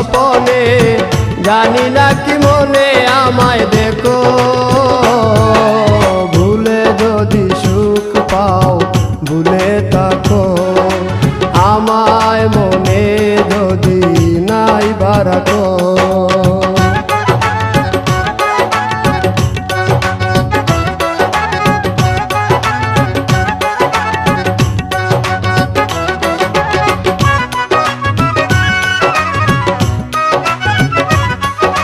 স্বপনে, জানি না কি মনে আমায় দেখো। ভুলে যদি সুখ পাও ভুলে থাকো, আমায় মনে যদি নাই বারাকো।